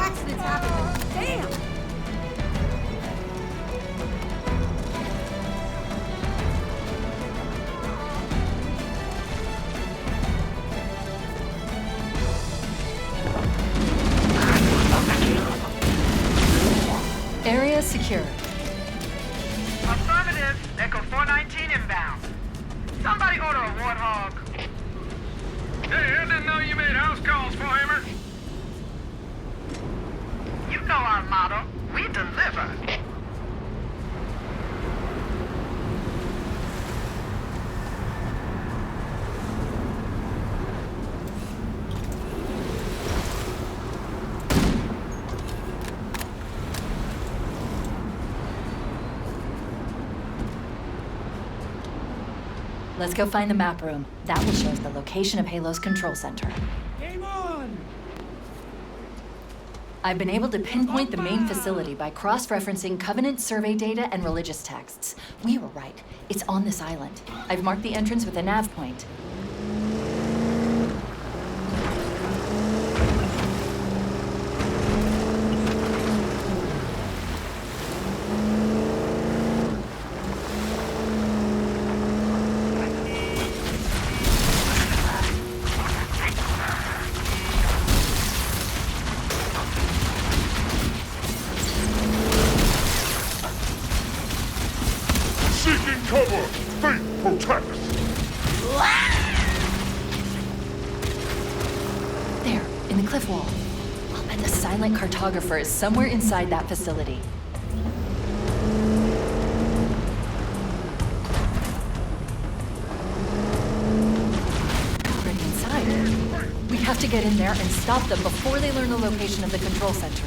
Accidents happen. Damn! Area secure. Affirmative. Echo 419 inbound. Somebody order a warthog. Hey, I didn't know you made house calls for Hammer. You know our motto. We deliver. Let's go find the map room. That will show us the location of Halo's control center. Game on! I've been able to pinpoint the main facility by cross-referencing Covenant survey data and religious texts. We were right. It's on this island. I've marked the entrance with a nav point. Seeking cover! Faith protects! There, in the cliff wall. I'll bet the silent cartographer is somewhere inside that facility. Already inside. We have to get in there and stop them before they learn the location of the control center.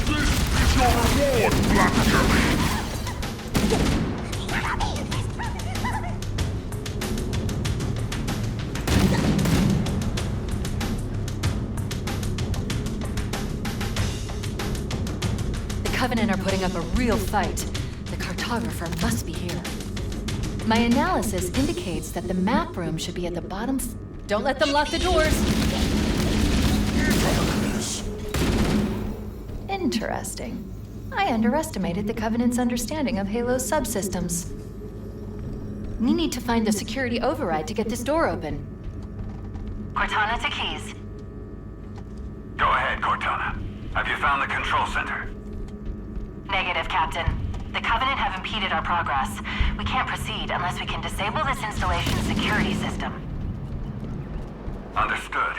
This is your reward, Black Jerry! The Covenant are putting up a real fight. The cartographer must be here. My analysis indicates that the map room should be at the bottom. Don't let them lock the doors! Interesting. I underestimated the Covenant's understanding of Halo's subsystems. We need to find the security override to get this door open. Cortana to Keys. Go ahead, Cortana. Have you found the control center? Negative, Captain. The Covenant have impeded our progress. We can't proceed unless we can disable this installation's security system. Understood.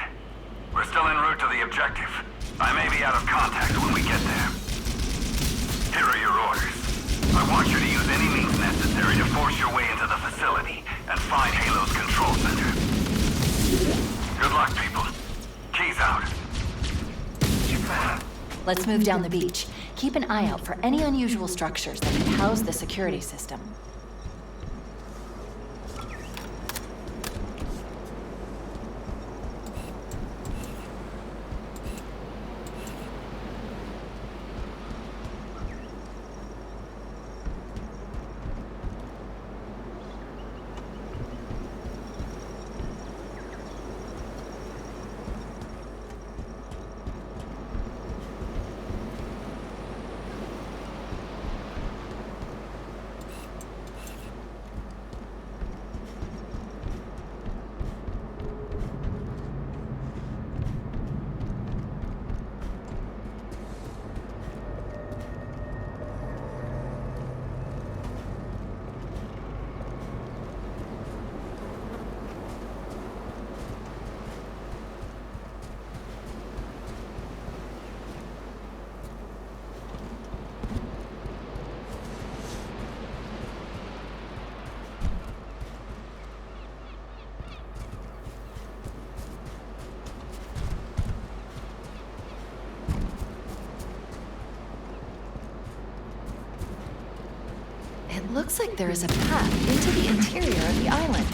We're still en route to the objective. I may be out of contact when we get there. Here are your orders. I want you to use any means necessary to force your way into the facility and find Halo's control center. Good luck, people. Keys out. Let's move down the beach. Keep an eye out for any unusual structures that could house the security system. It looks like there is a path into the interior of the island.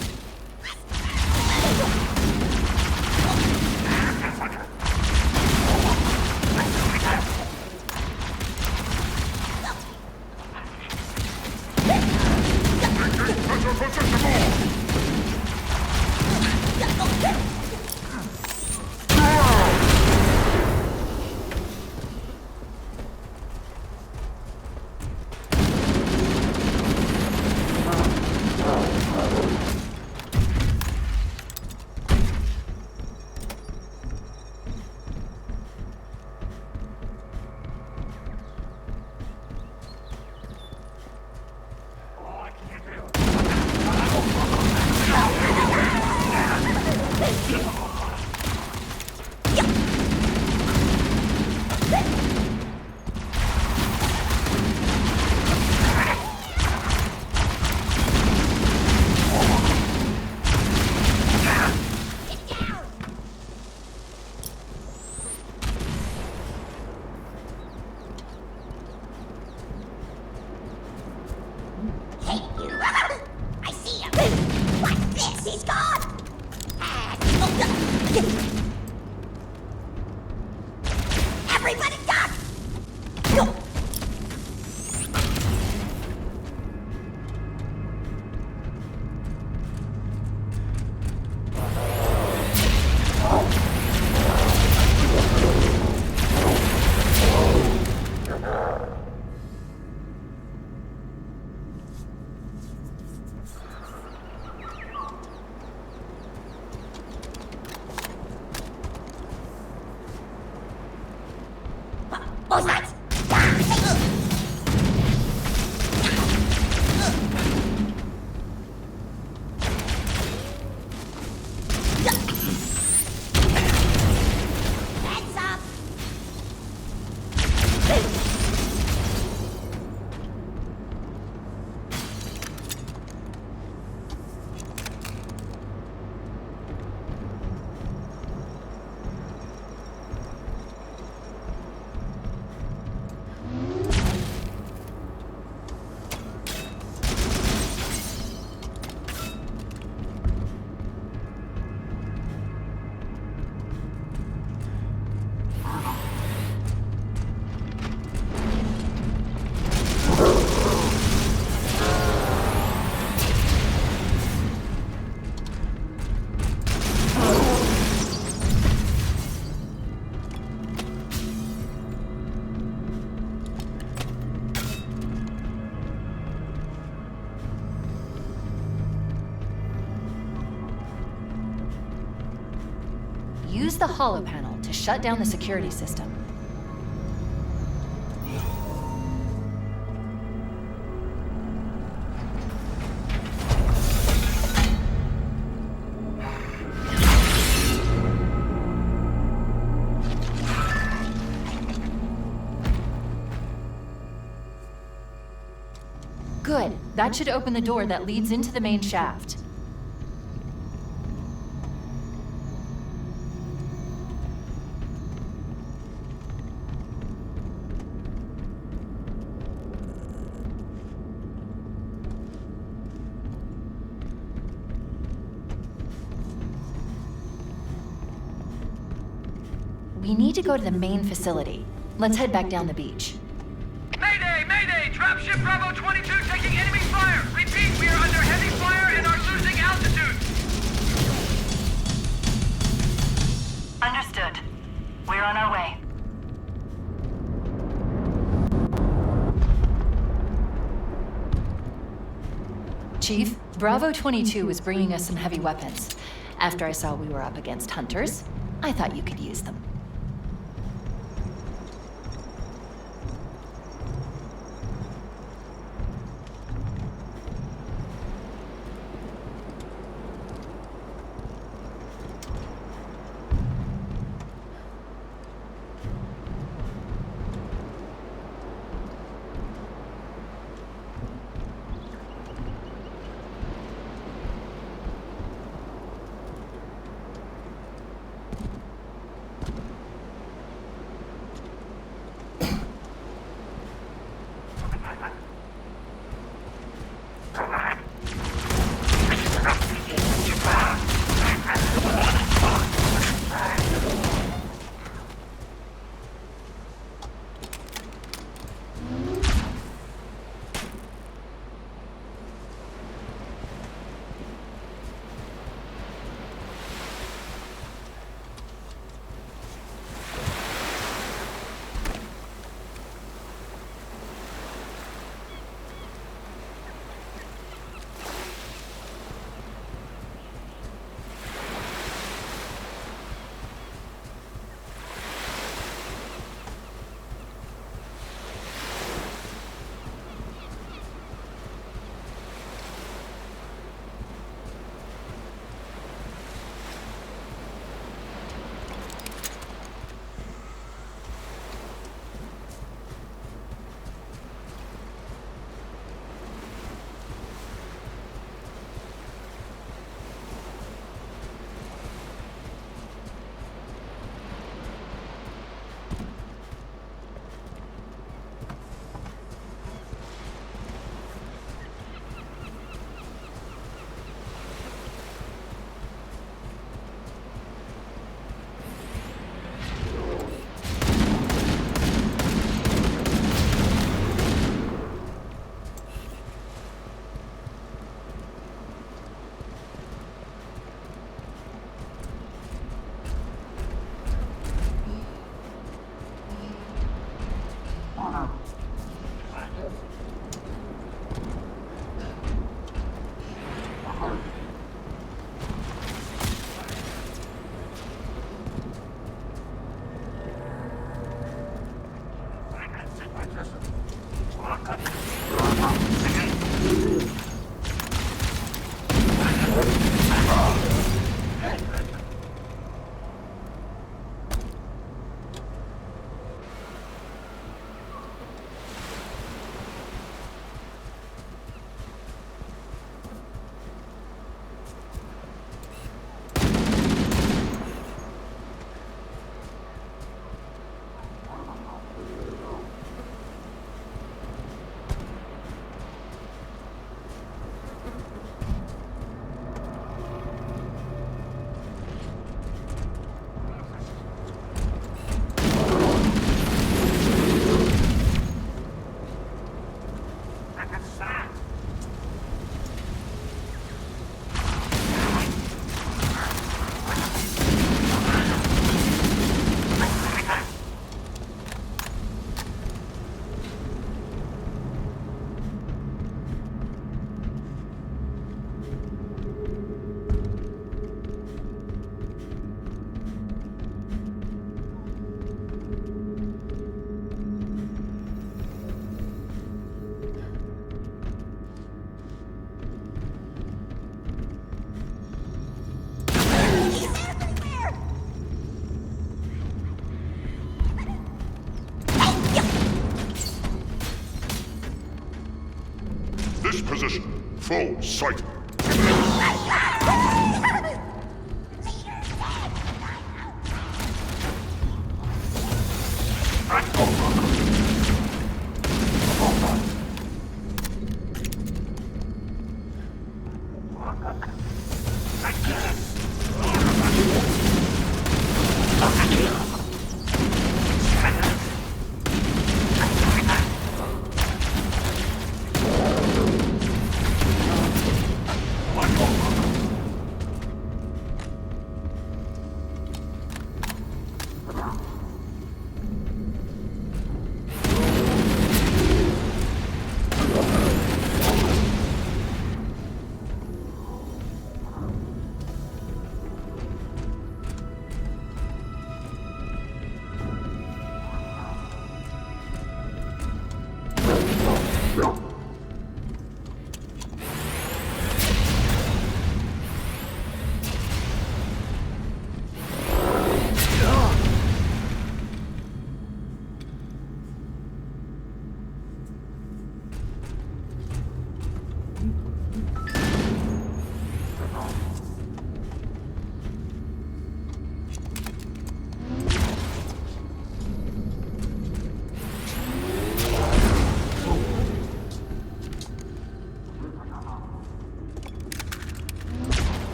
I see him! What's this? He's gone! Everybody duck! Who's that? Heads up! Use the holo panel to shut down the security system. Good. That should open the door that leads into the main shaft. We need to go to the main facility. Let's head back down the beach. Mayday! Mayday! Dropship Bravo 22 taking enemy fire! Repeat, we are under heavy fire and are losing altitude! Understood. We're on our way. Chief, Bravo 22 was bringing us some heavy weapons. After I saw we were up against hunters, I thought you could use them. Sight.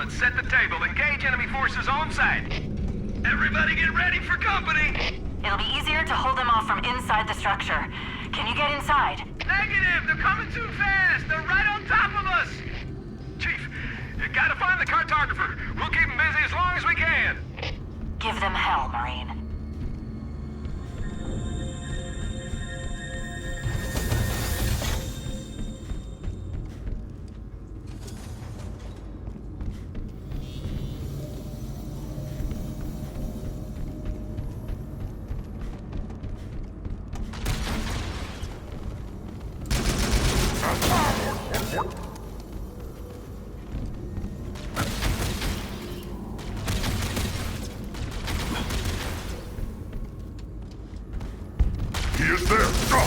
Set the table. Engage enemy forces on site. Everybody get ready for company. It'll be easier to hold them off from inside the structure. Can you get inside? Negative! They're coming too fast! They're right on top of us! Chief, you gotta find the cartographer. We'll keep them busy as long as we can. Give them hell, Marine. He is there. Go!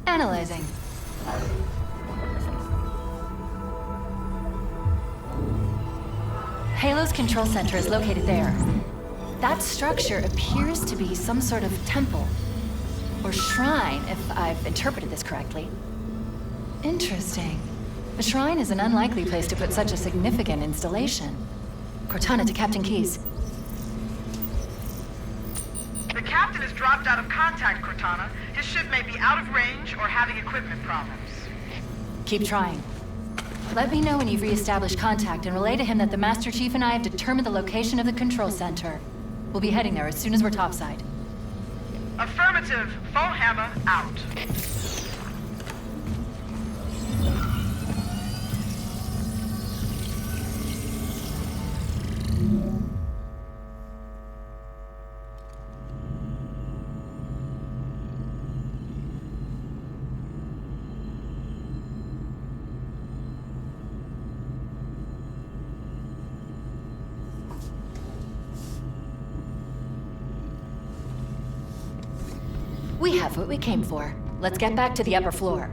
Analyzing. Halo's control center is located there. That structure appears to be some sort of temple. Or shrine, if I've interpreted this correctly. Interesting. A shrine is an unlikely place to put such a significant installation. Cortana to Captain Keyes. The captain has dropped out of contact, Cortana. His ship may be out of range or having equipment problems. Keep trying. Let me know when you've reestablished contact and relay to him that the Master Chief and I have determined the location of the control center. We'll be heading there as soon as we're topside. Affirmative. Foehammer out. We have what we came for. Let's get back to the upper floor.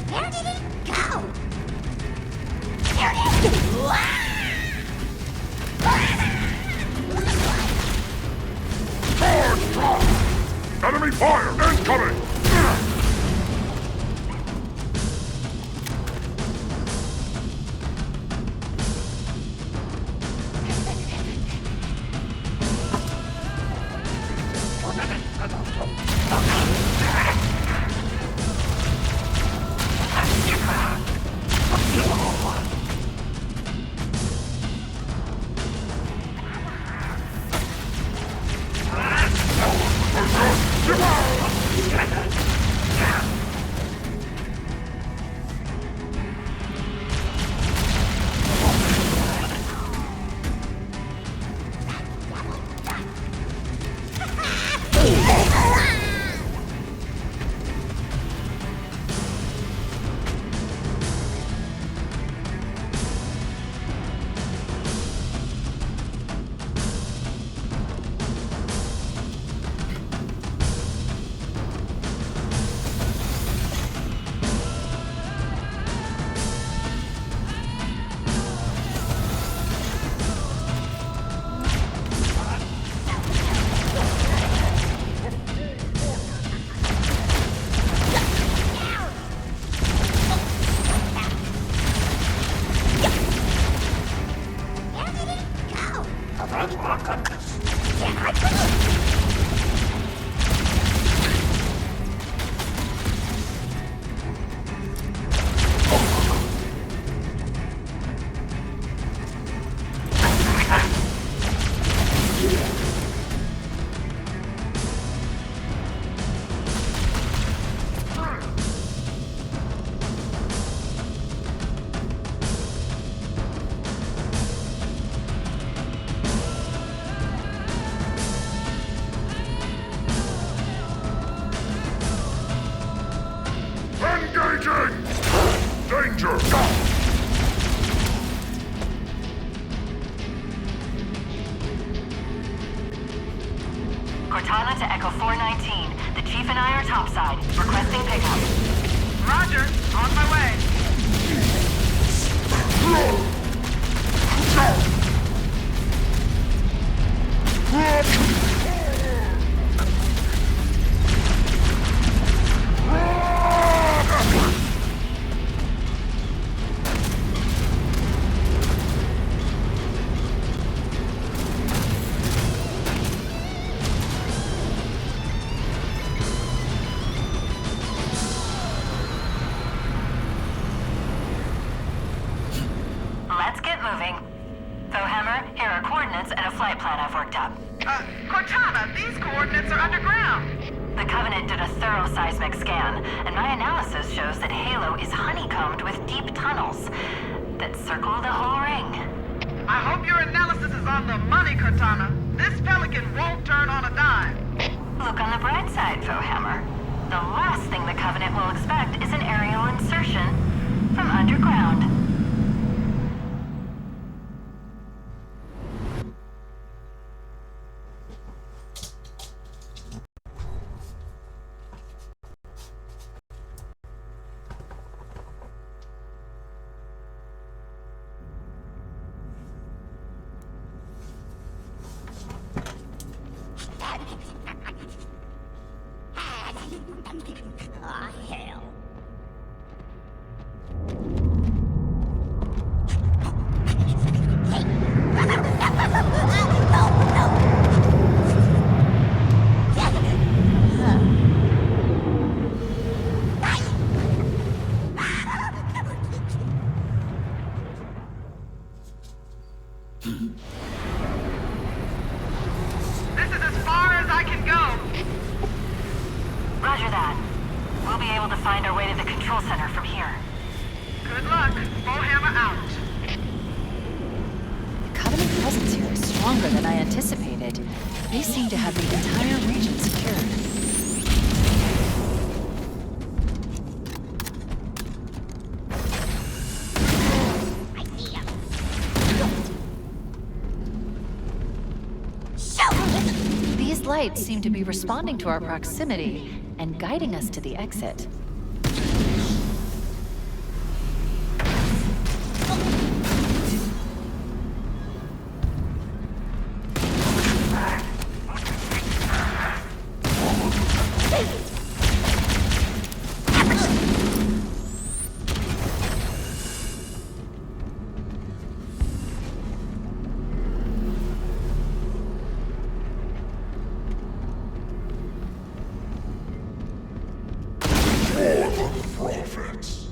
Where did it go? There it is! Charge! Drop! Enemy fire incoming! Engaging! Danger! Cortana to Echo 419. The Chief and I are topside. Requesting pickup. Roger. On my way. Let's get moving. Fohammer, here are coordinates and a flight plan I've worked up. Cortana, these coordinates are underground. The Covenant did a thorough seismic scan, and my analysis shows that Halo is honeycombed with deep tunnels that circle the whole ring. I hope your analysis is on the money, Cortana. This pelican won't turn on a dime. Look on the bright side, Fohammer. The last thing the Covenant will expect is an aerial insertion from underground. Ah, hell. This is as far as I can go. Roger that. We'll be able to find our way to the control center from here. Good luck. Fohammer out. The Covenant presence here is stronger than I anticipated. They seem to have the entire region secured. These lights seem to be responding to our proximity and guiding us to the exit. Prophets.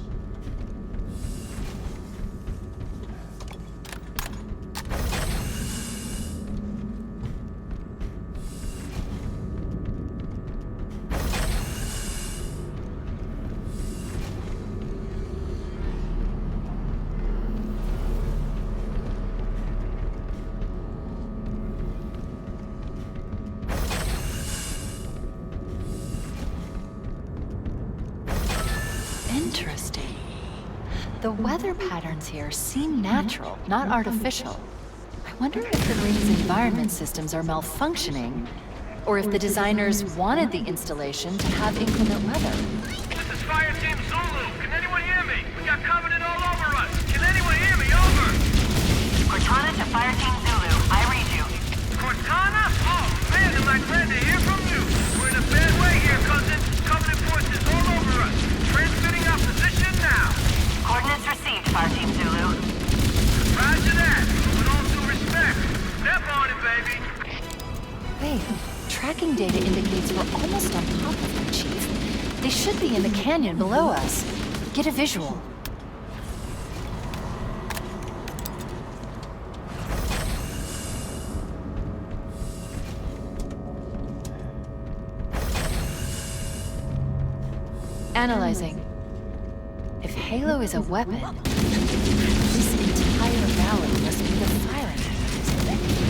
Interesting. The weather patterns here seem natural, not artificial. I wonder if the ring's environment systems are malfunctioning, or if the designers wanted the installation to have inclement weather. This is Fire Team Zulu. Can anyone hear me? We got Covenant all over us. Can anyone hear me? Over. Cortana to Fire Team Zulu. I read you. Cortana? Oh, man, am I glad to hear from you. We're in a bad way here, cousin. Covenant forces all over us. Transmitting our position now. Coordinates received, Fire Team Zulu. Roger that. With all due respect. Step on it, baby. Wait, tracking data indicates we're almost on top of them, Chief. They should be in the canyon below us. Get a visual. Analyzing. If Halo is a weapon, this entire valley must be the firing mechanism.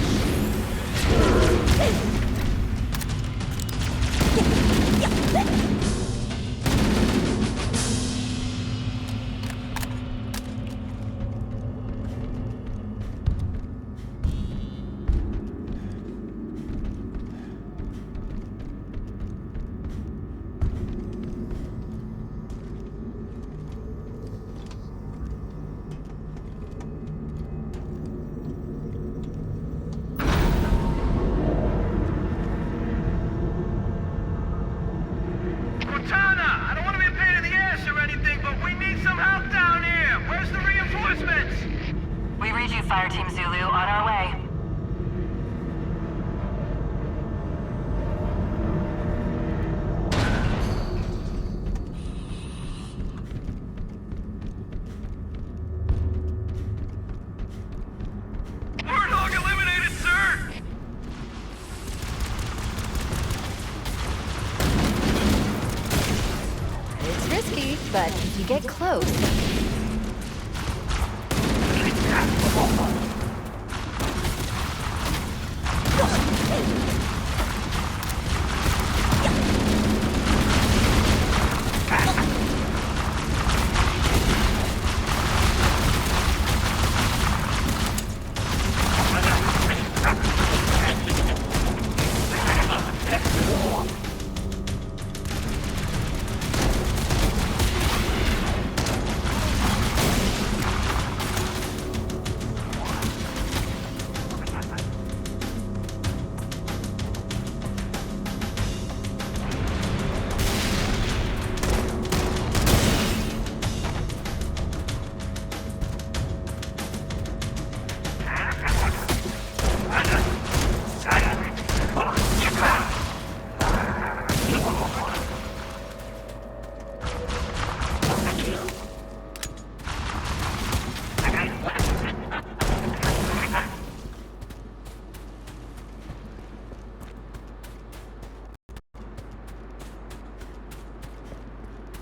Cortana, I don't want to be a pain in the ass or anything, but we need some help down here. Where's the reinforcements? We read you, Fire Team Zulu. On our way. Warthog eliminated, sir! but if you get close...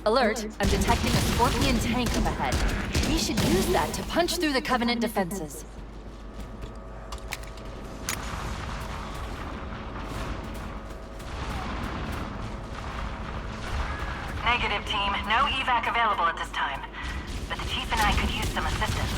Alert, I'm detecting a Scorpion tank up ahead. We should use that to punch through the Covenant defenses. Negative, team. No evac available at this time. But the Chief and I could use some assistance.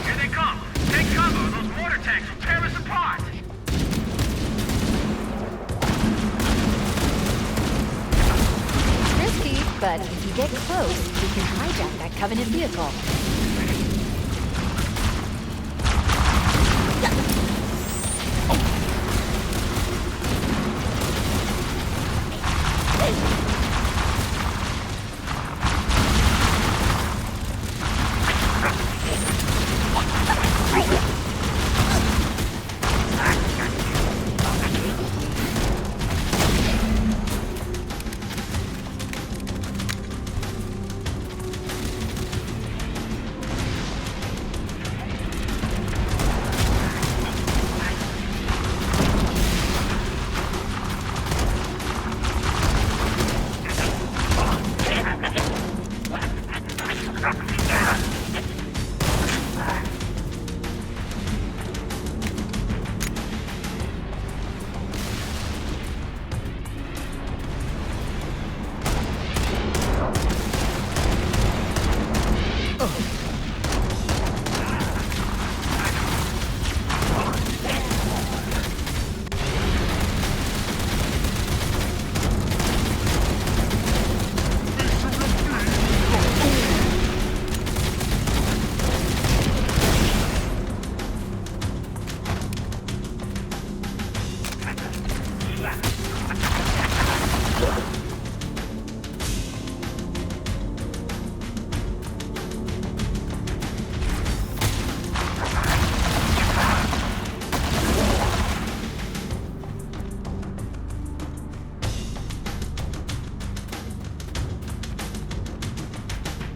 Here they come! Take cover! Those mortar tanks will tear us apart! Risky, but if you get close, we can hijack that Covenant vehicle.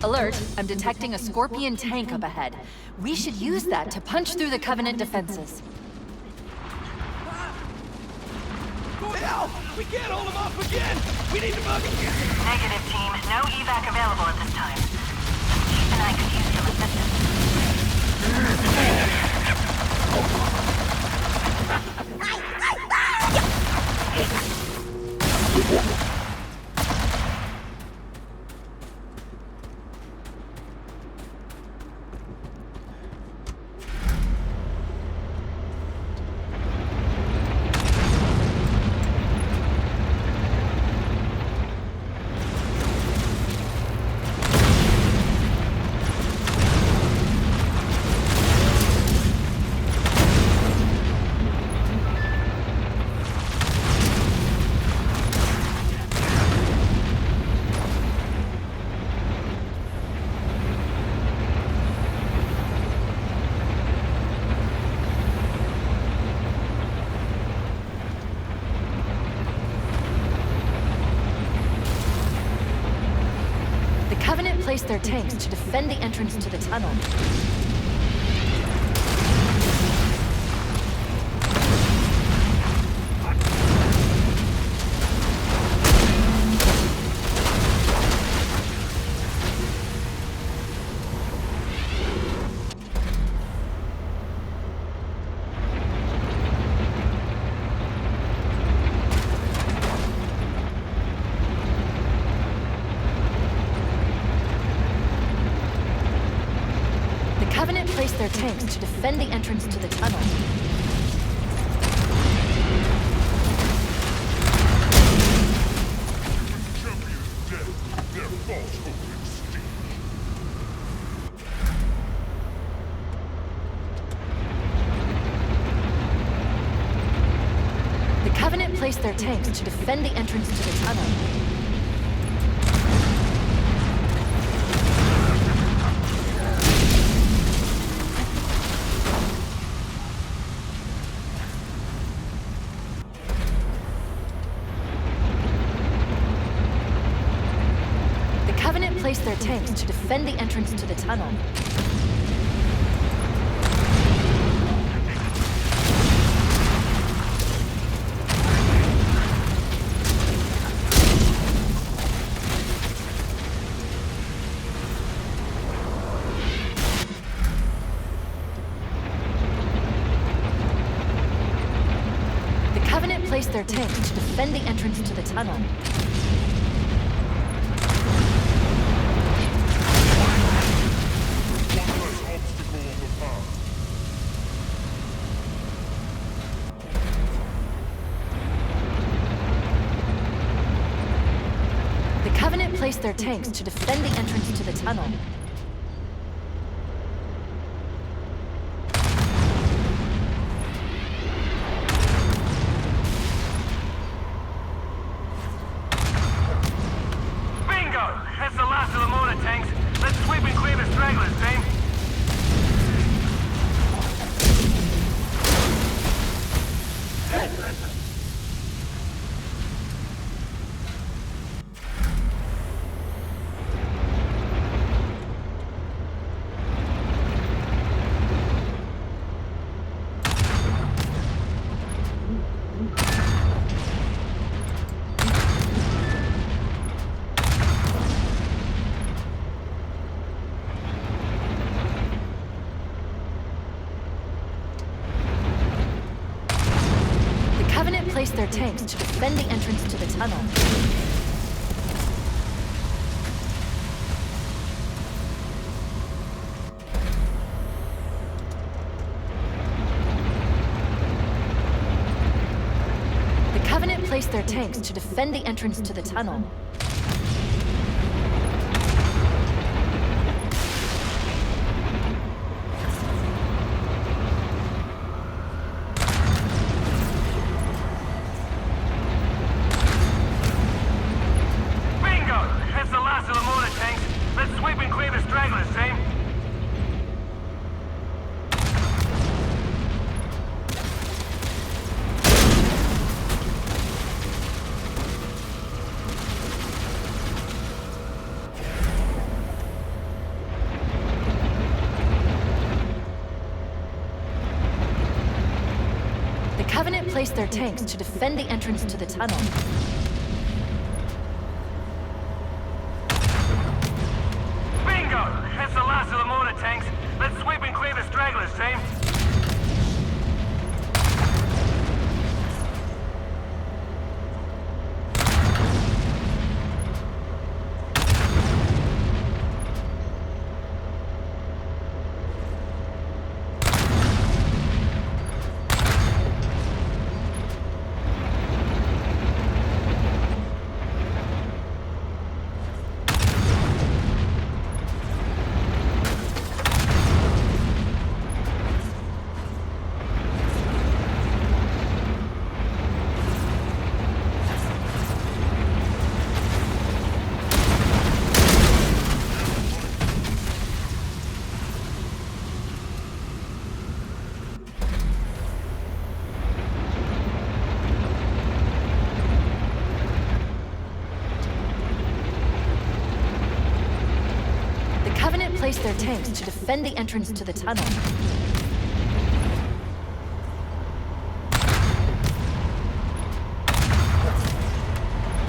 Alert, I'm detecting a Scorpion tank up ahead. We should use that to punch through the Covenant defenses. Hell! We can't hold them off again! We need to bug them! Negative, team. No evac available at this time. Chief and I could use some assistance. placed their tanks to defend the entrance to the tunnel. Their tanks to defend the entrance to the tunnel. Champion is dead. Their false hope extinct. The Covenant placed their tanks to defend the entrance to the tunnel. Place their tanks to defend the entrance to the tunnel. The Covenant placed their tanks to defend the entrance to the tunnel. Place their tanks to defend the entrance to the tunnel. Bingo! That's the last of the mortar tanks. Let's sweep and clear the stragglers, team. Place their tanks to defend the entrance to the tunnel. The Covenant placed their tanks to defend the entrance to the tunnel. Covenant placed their tanks to defend the entrance to the tunnel. Bingo! That's the last of the mortar tanks. Let's sweep and clear the stragglers, team. placed their tanks to defend the entrance to the tunnel.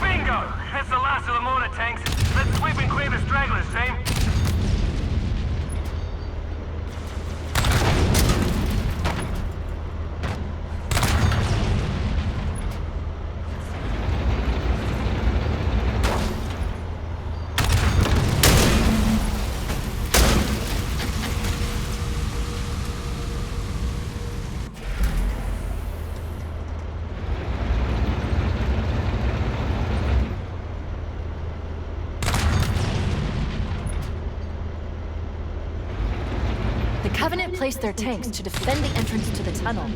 Bingo! That's the last of the mortar tanks. Let's sweep and clear the stragglers, team. The Covenant placed their tanks to defend the entrance to the tunnel.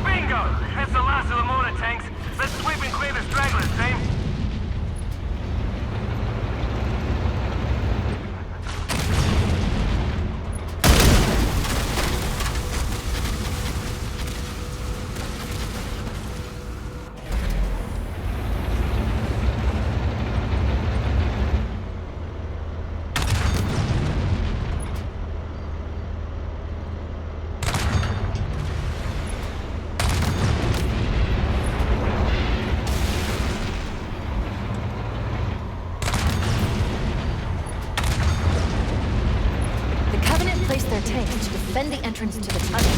Bingo! That's the last of the mortar tanks. Let's sweep and clear the stragglers, team. Their tanks to defend the entrance to the tunnel.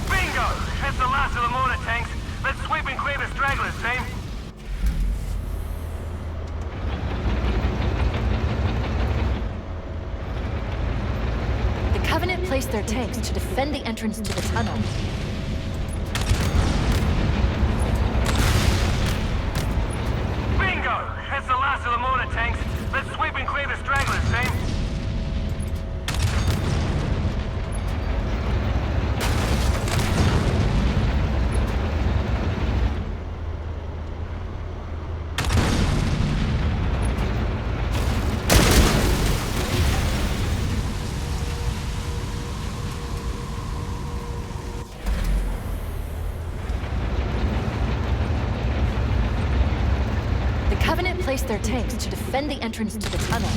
Bingo! That's the last of the mortar tanks. Let's sweep and clear the stragglers, team. The Covenant placed their tanks to defend the entrance to the tunnel. Bingo! That's the last of the mortar tanks. Let's sweep and clear the stragglers, team. Placed their tanks to defend the entrance to the tunnel.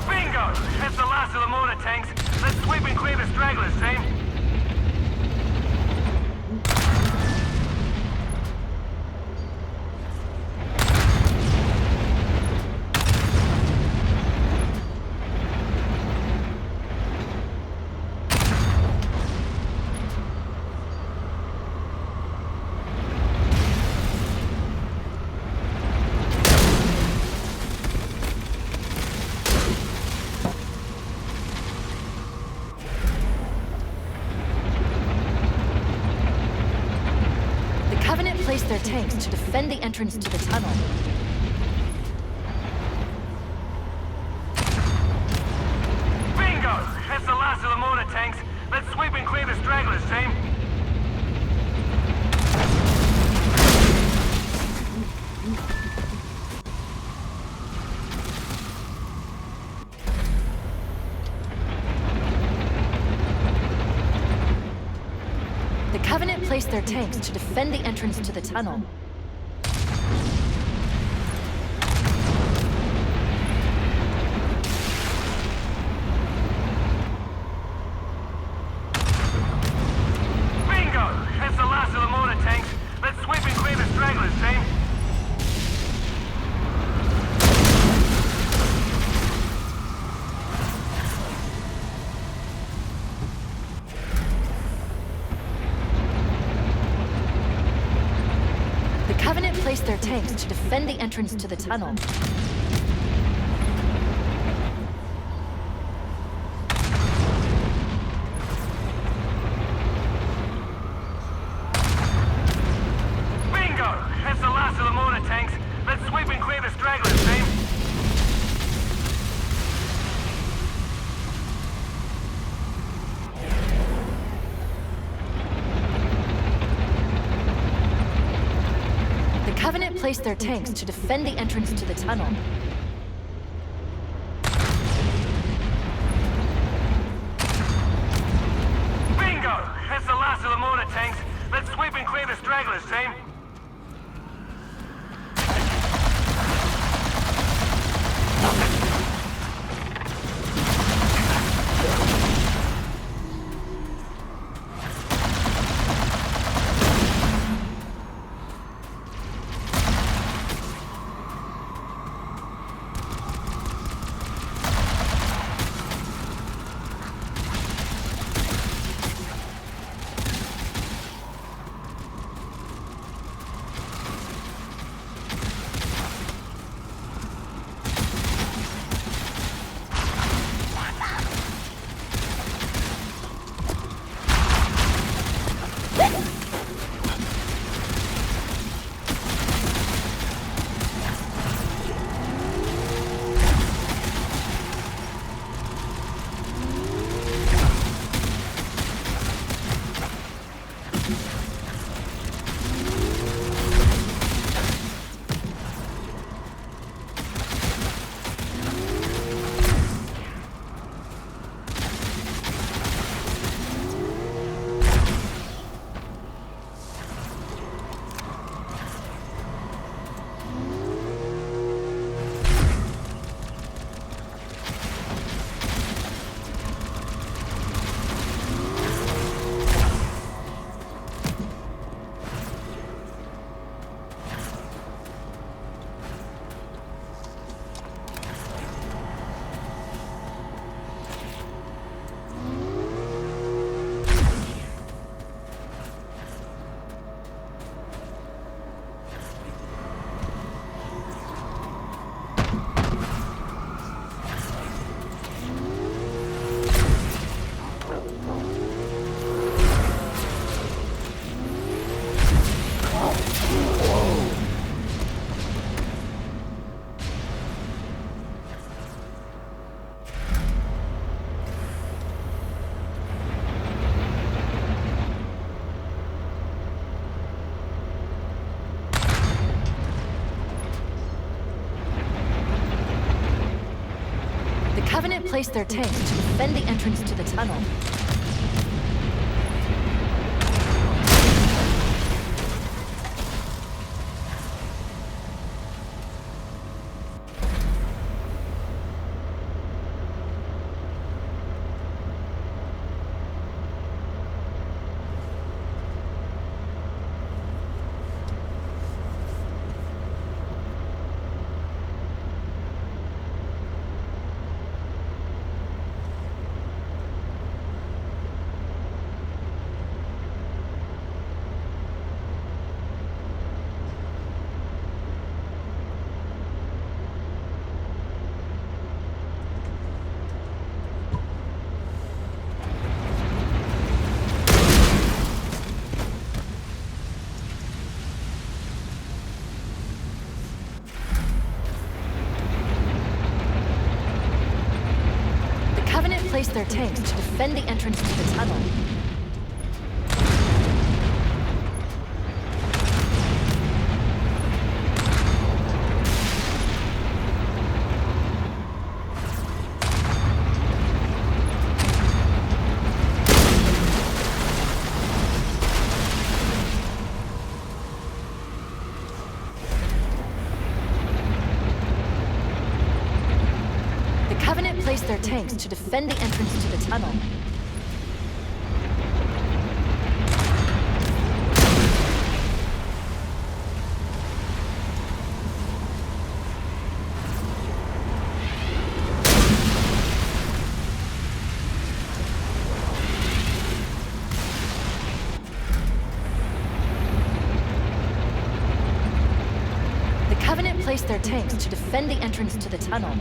Bingo! That's the last of the mortar tanks. Let's sweep and clear the stragglers, team. Placed their tanks to defend the entrance to the tunnel. Bingo! That's the last of the mortar tanks. Let's sweep and clear the stragglers, team. The Covenant placed their tanks to defend the entrance to the tunnel. Bingo! That's the last of the mortar tanks. Let's sweep and clear the stragglers, team. Covenant placed their tanks to defend the entrance to the tunnel. Bingo! That's the last of the mortar tanks. Let's sweep and clear the stragglers, team. Covenant placed their tanks to defend the entrance to the tunnel. Bingo! That's the last of the mortar tanks. Let's sweep and clear the stragglers, team. Covenant placed their tanks to defend the entrance to the tunnel. Placed their tanks to defend the entrance to the tunnel. Placed their tanks to defend the entrance to the tunnel. The Covenant placed their tanks to defend the entrance to the tunnel.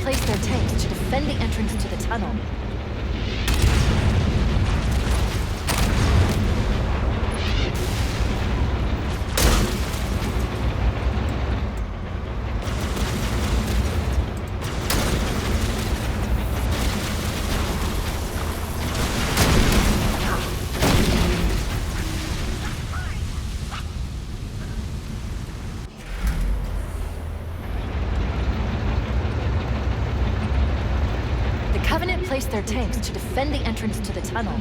Placed their tanks to defend the entrance to the tunnel. their tanks to defend the entrance to the tunnel.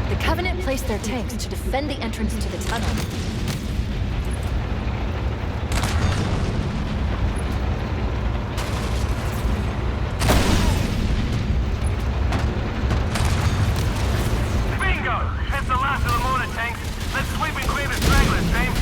The Covenant placed their tanks to defend the entrance to the tunnel. Bingo! That's the last of the mortar tanks. Let's sweep and clear the stragglers, team.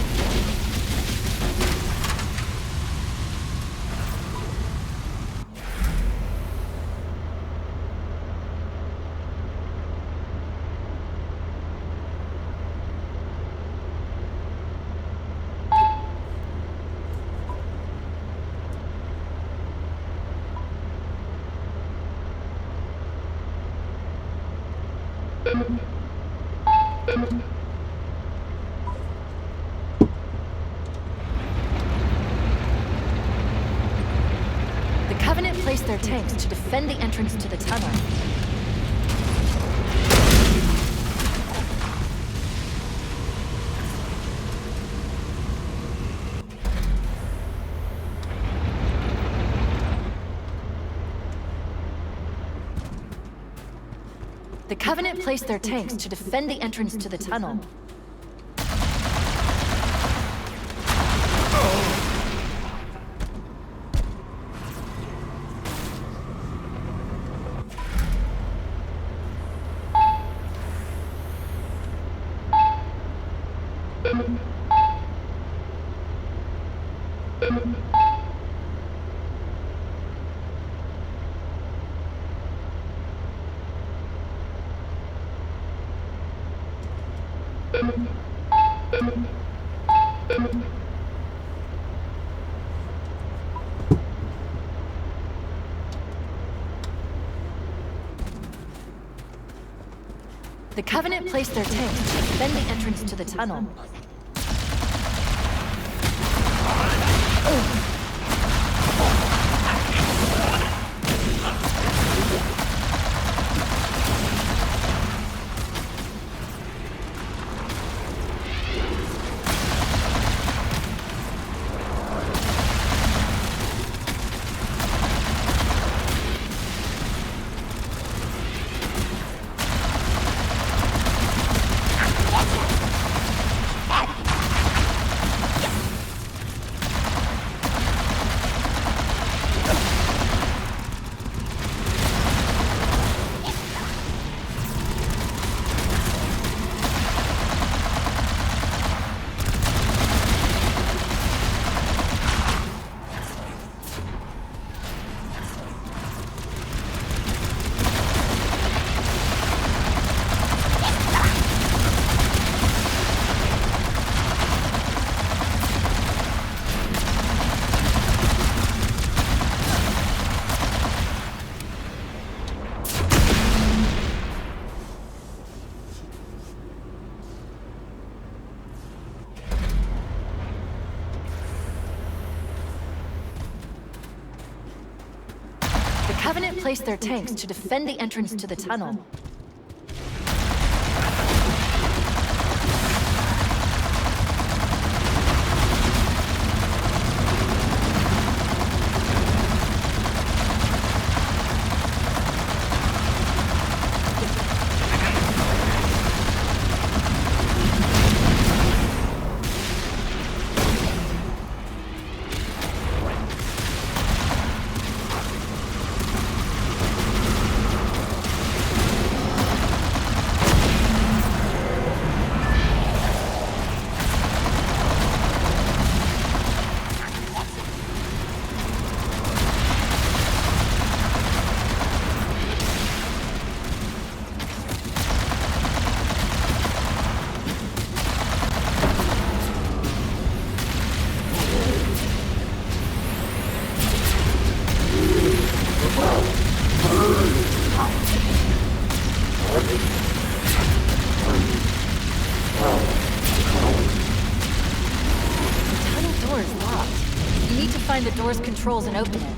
The Covenant placed their tanks to defend the entrance to the tunnel. The Covenant placed their tanks to defend the entrance to the tunnel. The Covenant placed their tanks to defend the entrance to the tunnel. That Covenant placed their tanks to defend the entrance to the tunnel. Find the door's controls and open it.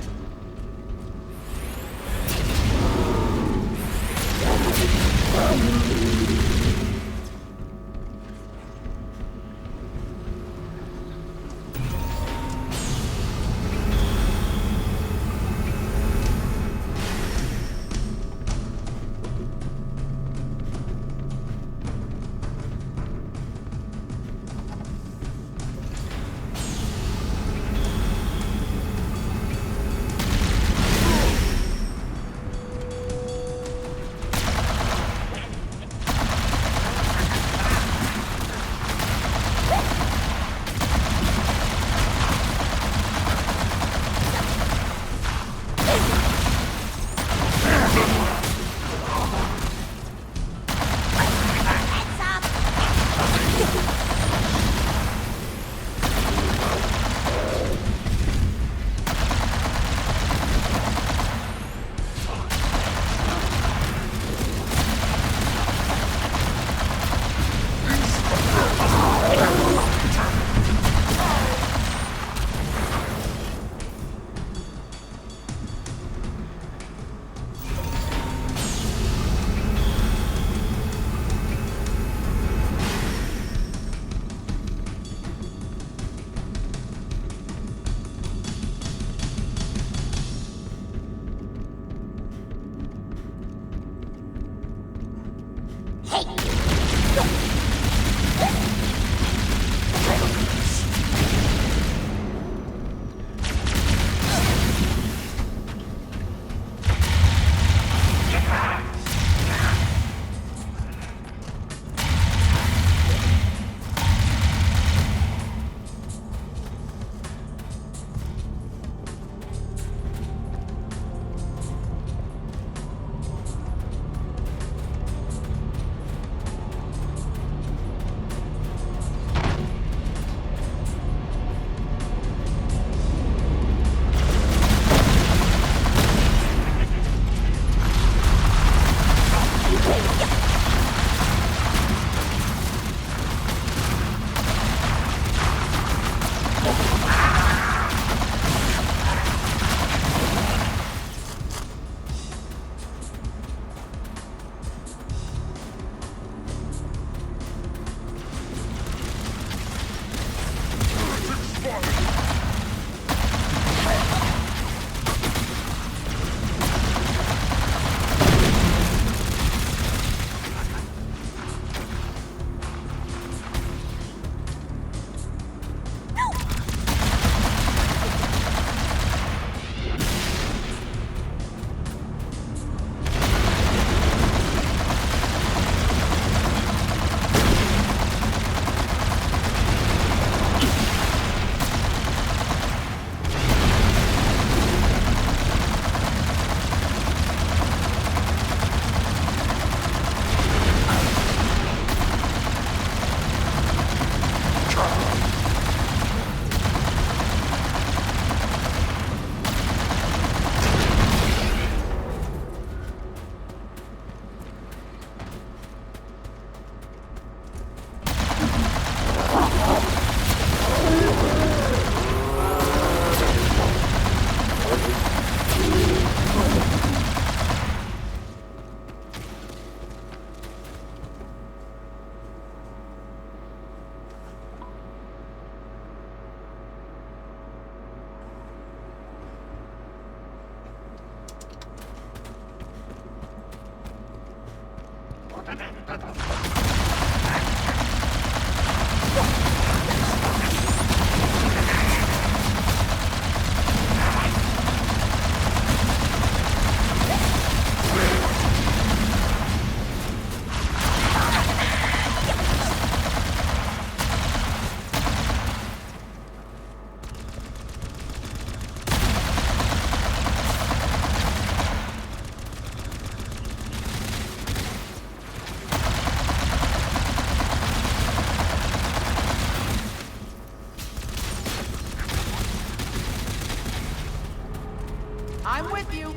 I'm with you.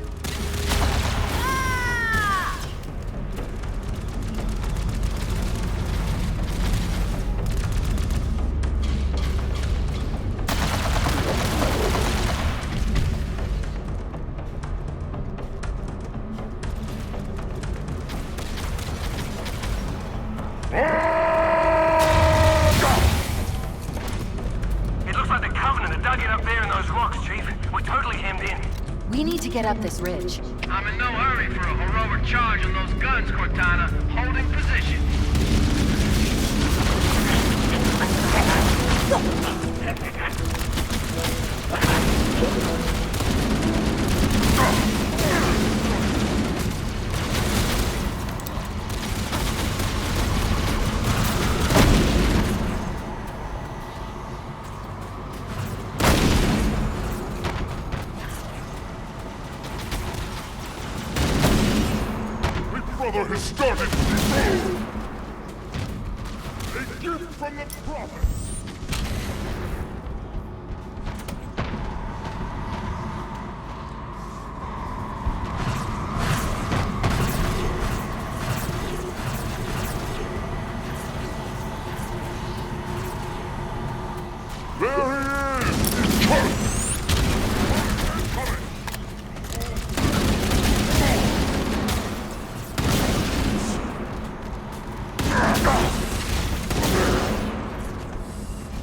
It looks like the Covenant are dug in up there in those rocks, Chief. We're totally hemmed in. We need to get up this ridge. I'm in no hurry for a heroic charge on those guns, Cortana. Holding position. My brother has started to grow. A gift from the prophet. There he is! He's coming!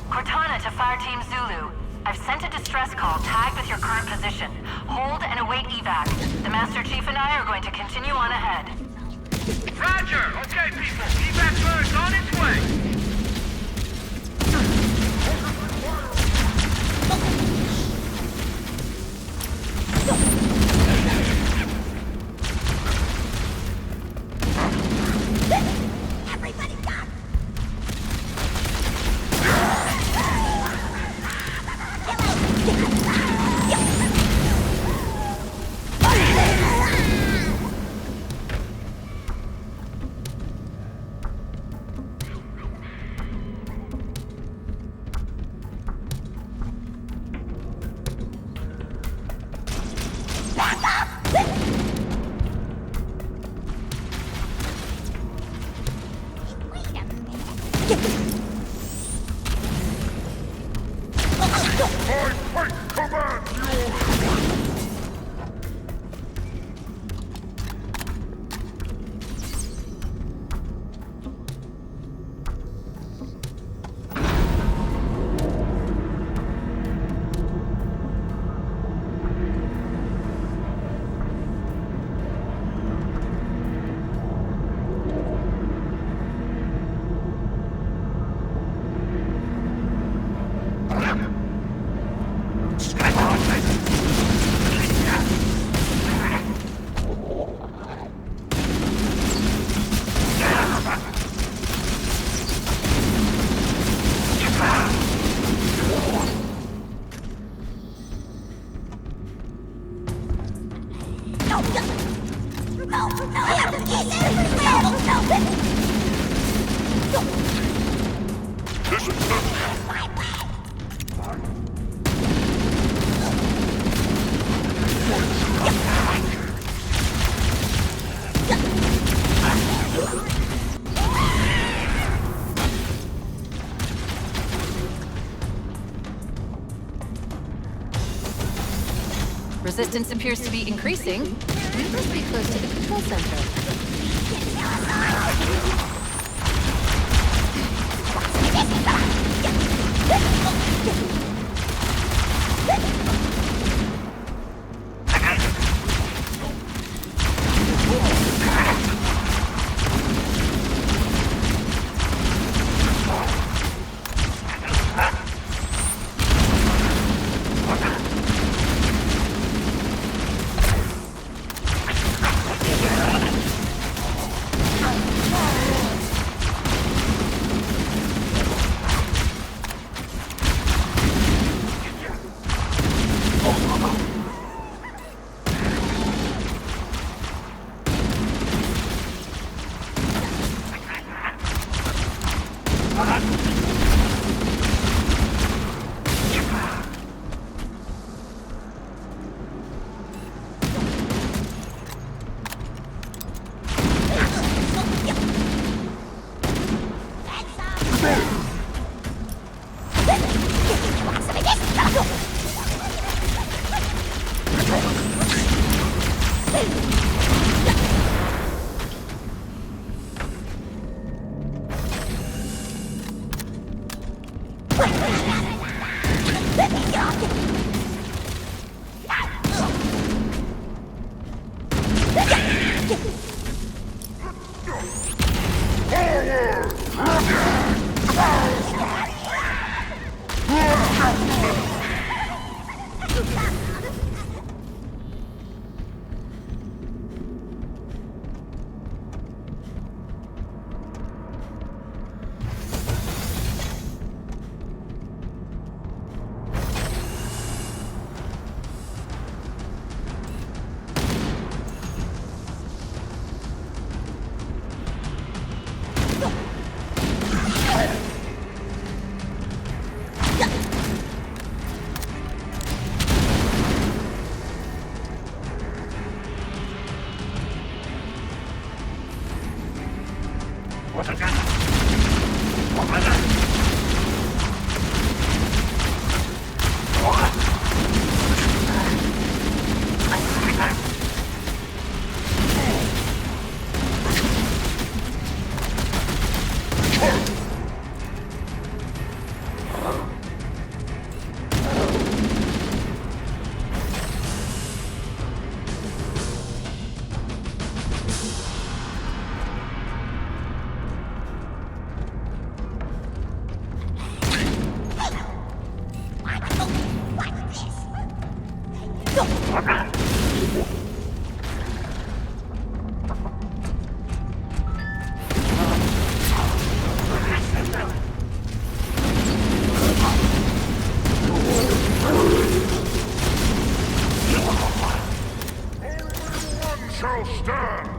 Cortana to Fire Team Zulu. I've sent a distress call tagged with your current position. Hold and await evac. The Master Chief and I are going to continue on ahead. Roger! Okay, people. Evac bird on its way. Everybody duck! Wait a minute. I take command, you! No, he's everywhere! This is My way! Resistance appears to be increasing. We must be close to the control center. Shall stand!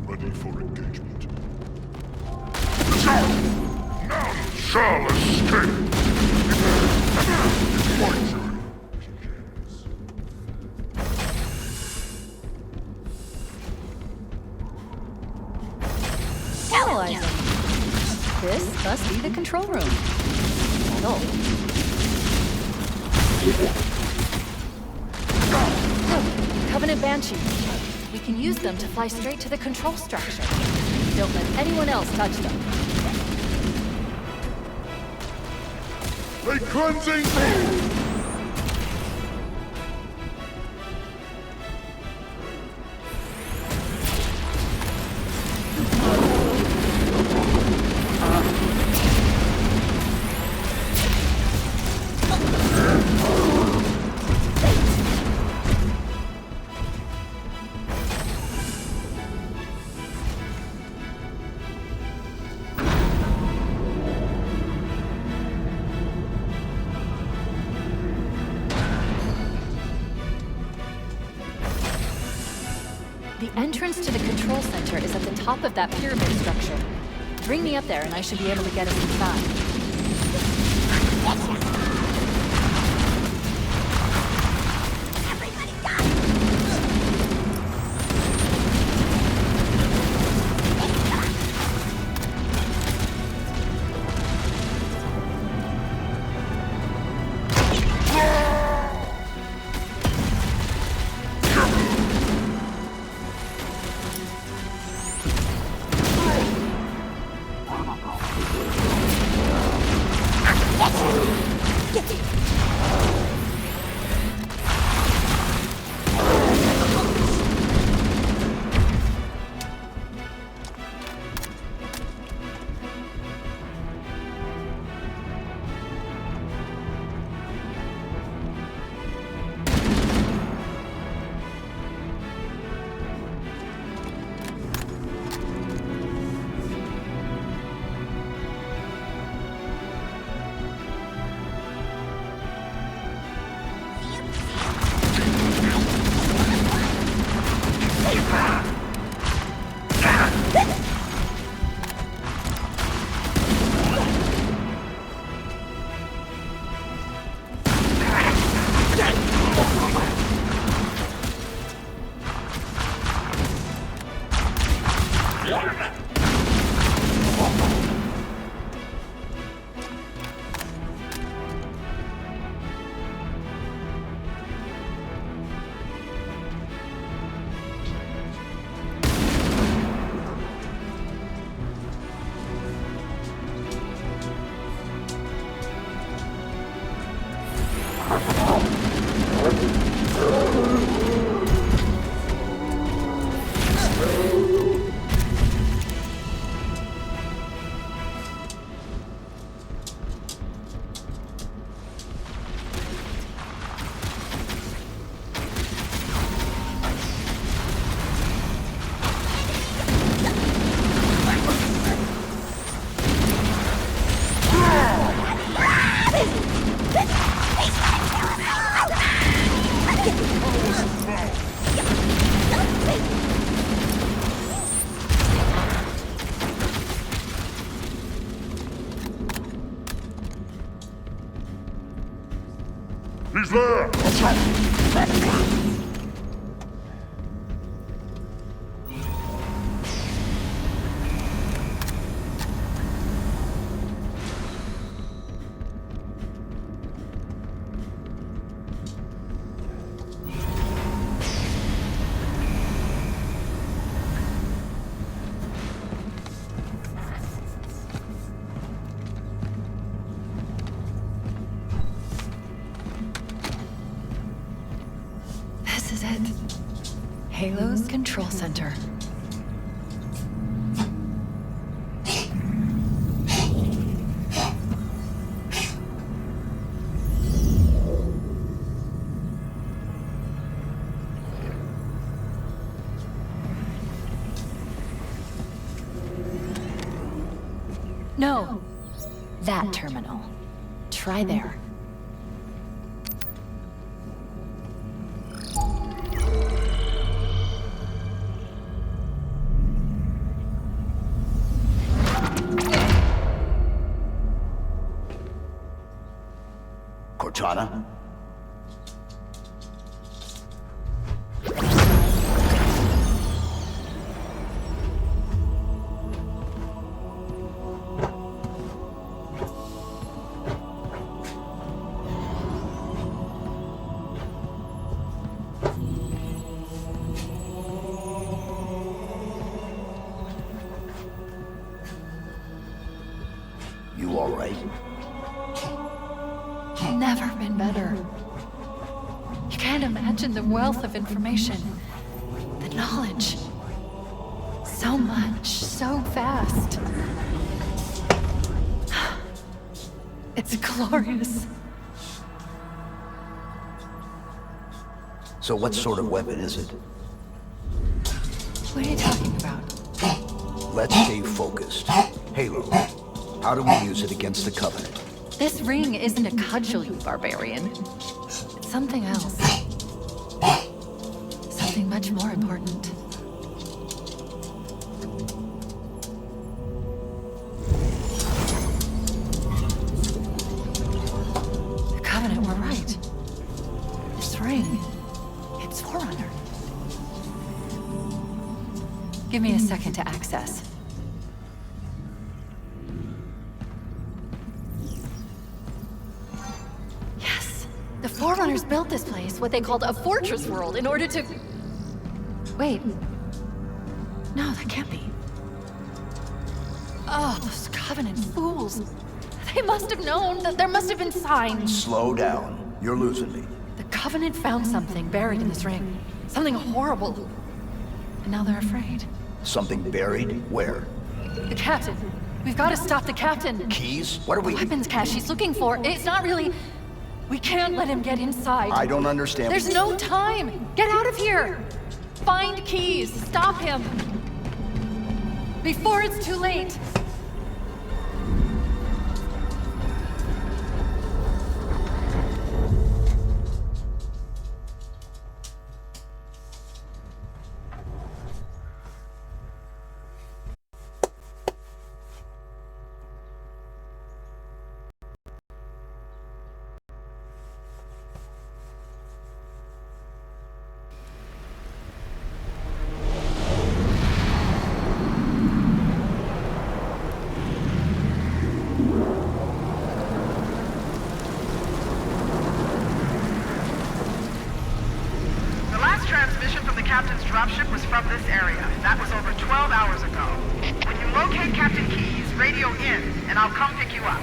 Ready for engagement. None shall escape! Poison. Analyzing. This must be the control room. No. Covenant Banshees. We can use them to fly straight to the control structure. Don't let anyone else touch them. A cleansing! The entrance to the control center is at the top of that pyramid structure. Bring me up there and I should be able to get us inside. He's there! Watch out! That way! This is it. Halo's control center. No. That terminal. Try there. Cortana? You all right? Never been better. You can't imagine the wealth of information, the knowledge. So much, so fast. It's glorious. So what sort of weapon is it? What are you talking about? Let's stay focused. Halo. How do we use it against the Covenant? This ring isn't a cudgel, you barbarian. It's something else. Something much more important. The Covenant were right. This ring, it's Forerunner. Give me a second to access. The Forerunners built this place, what they called a fortress world, in order to... Wait. No, that can't be. Oh, those Covenant fools. They must have known that there must have been signs. Slow down. You're losing me. The Covenant found something buried in this ring. Something horrible. And now they're afraid. Something buried? Where? The captain. We've got to stop the captain. Keys? What are we... Weapons cache he's looking for. It's not really... We can't let him get inside. I don't understand. There's no time! Get out of here! Find keys! Stop him! Before it's too late! Captain's dropship was from this area. That was over 12 hours ago. When you locate Captain Keyes, radio in, and I'll come pick you up.